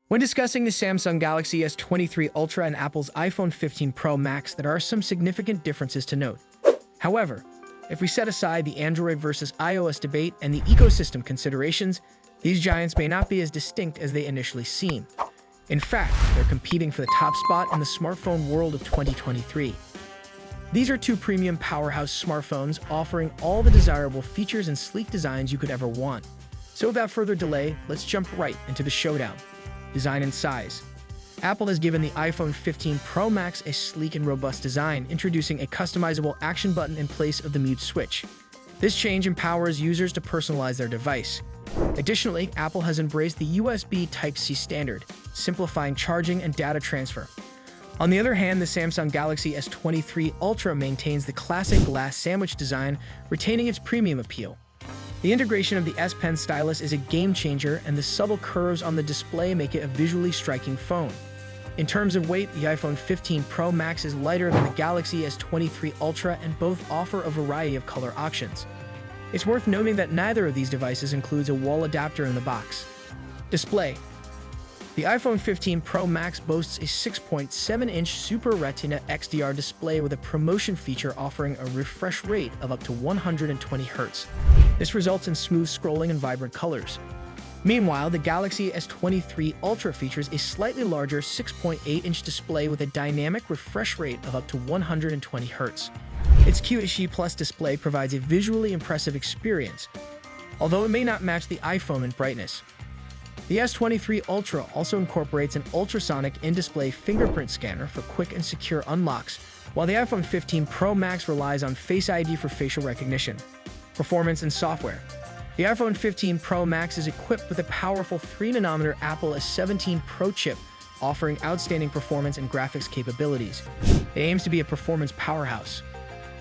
When discussing the Samsung Galaxy S23 Ultra and Apple's iPhone 15 Pro Max, there are some significant differences to note. However, if we set aside the Android versus iOS debate and the ecosystem considerations, these giants may not be as distinct as they initially seem. In fact, they're competing for the top spot in the smartphone world of 2023. These are two premium powerhouse smartphones offering all the desirable features and sleek designs you could ever want. So without further delay, let's jump right into the showdown. Design and size. Apple has given the iPhone 15 Pro Max a sleek and robust design, introducing a customizable action button in place of the mute switch. This change empowers users to personalize their device. Additionally, Apple has embraced the USB Type-C standard, simplifying charging and data transfer. On the other hand, the Samsung Galaxy S23 Ultra maintains the classic glass sandwich design, retaining its premium appeal. The integration of the S Pen stylus is a game-changer, and the subtle curves on the display make it a visually striking phone. In terms of weight, the iPhone 15 Pro Max is lighter than the Galaxy S23 Ultra, and both offer a variety of color options. It's worth noting that neither of these devices includes a wall adapter in the box. Display. The iPhone 15 Pro Max boasts a 6.7-inch Super Retina XDR display with a promotion feature offering a refresh rate of up to 120 Hz. This results in smooth scrolling and vibrant colors. Meanwhile, the Galaxy S23 Ultra features a slightly larger 6.8-inch display with a dynamic refresh rate of up to 120 Hz. Its QHD Plus display provides a visually impressive experience, although it may not match the iPhone in brightness. The S23 Ultra also incorporates an ultrasonic in-display fingerprint scanner for quick and secure unlocks, while the iPhone 15 Pro Max relies on Face ID for facial recognition. Performance and software. The iPhone 15 Pro Max is equipped with a powerful 3nm Apple S17 Pro chip, offering outstanding performance and graphics capabilities. It aims to be a performance powerhouse.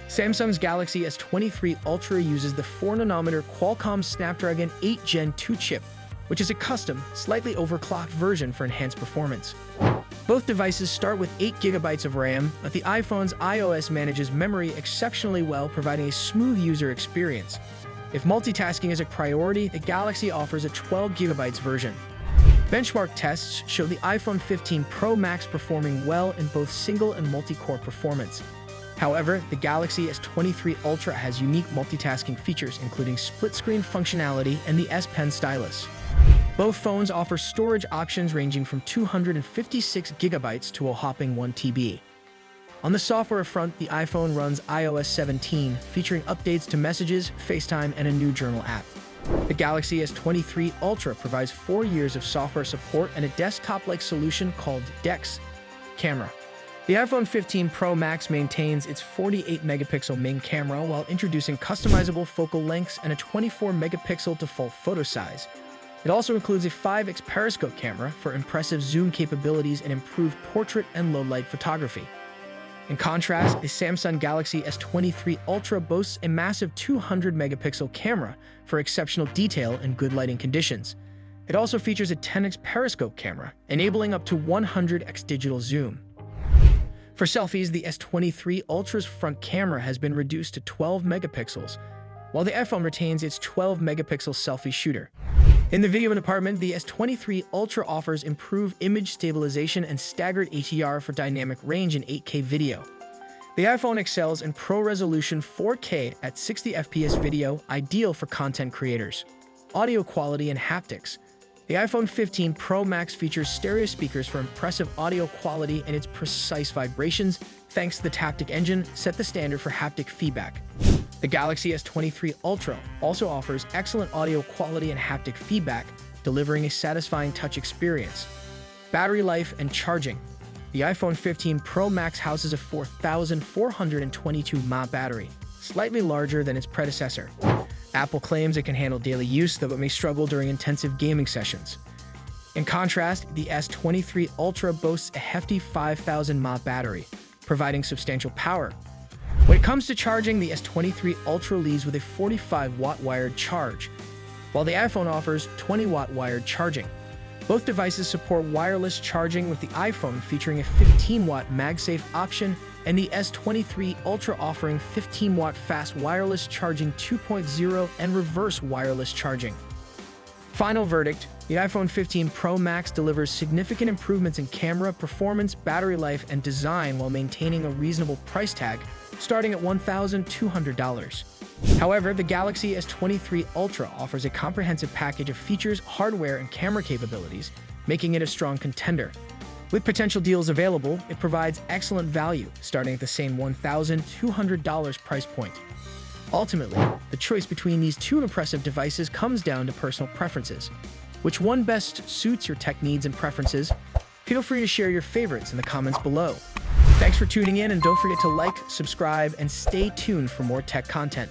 Samsung's Galaxy S23 Ultra uses the 4nm Qualcomm Snapdragon 8 Gen 2 chip, which is a custom, slightly overclocked version for enhanced performance. Both devices start with 8GB of RAM, but the iPhone's iOS manages memory exceptionally well, providing a smooth user experience. If multitasking is a priority, the Galaxy offers a 12GB version. Benchmark tests show the iPhone 15 Pro Max performing well in both single and multi-core performance. However, the Galaxy S23 Ultra has unique multitasking features, including split-screen functionality and the S Pen stylus. Both phones offer storage options ranging from 256GB to a whopping 1TB. On the software front, the iPhone runs iOS 17, featuring updates to Messages, FaceTime, and a new Journal app. The Galaxy S23 Ultra provides 4 years of software support and a desktop-like solution called DeX Camera. The iPhone 15 Pro Max maintains its 48-megapixel main camera while introducing customizable focal lengths and a 24-megapixel default photo size. It also includes a 5x periscope camera for impressive zoom capabilities and improved portrait and low-light photography. In contrast, the Samsung Galaxy S23 Ultra boasts a massive 200-megapixel camera for exceptional detail and good lighting conditions. It also features a 10x periscope camera, enabling up to 100x digital zoom. For selfies, the S23 Ultra's front camera has been reduced to 12 megapixels, while the iPhone retains its 12-megapixel selfie shooter. In the video department, the S23 Ultra offers improved image stabilization and staggered HDR for dynamic range in 8K video. The iPhone excels in pro-resolution 4K at 60 FPS video, ideal for content creators. Audio quality and haptics. The iPhone 15 Pro Max features stereo speakers for impressive audio quality, and its precise vibrations, thanks to the Haptic engine, set the standard for haptic feedback. The Galaxy S23 Ultra also offers excellent audio quality and haptic feedback, delivering a satisfying touch experience. Battery life and charging. The iPhone 15 Pro Max houses a 4,422 mAh battery, slightly larger than its predecessor. Apple claims it can handle daily use, though it may struggle during intensive gaming sessions. In contrast, the S23 Ultra boasts a hefty 5,000 mAh battery, providing substantial power. When it comes to charging, the S23 Ultra leads with a 45-watt wired charge, while the iPhone offers 20-watt wired charging. Both devices support wireless charging, with the iPhone featuring a 15-watt MagSafe option and the S23 Ultra offering 15-watt fast wireless charging 2.0 and reverse wireless charging. Final verdict, the iPhone 15 Pro Max delivers significant improvements in camera, performance, battery life, and design while maintaining a reasonable price tag, starting at $1,200. However, the Galaxy S23 Ultra offers a comprehensive package of features, hardware, and camera capabilities, making it a strong contender. With potential deals available, it provides excellent value, starting at the same $1,200 price point. Ultimately, the choice between these two impressive devices comes down to personal preferences. Which one best suits your tech needs and preferences? Feel free to share your favorites in the comments below. Thanks for tuning in, and don't forget to like, subscribe, and stay tuned for more tech content.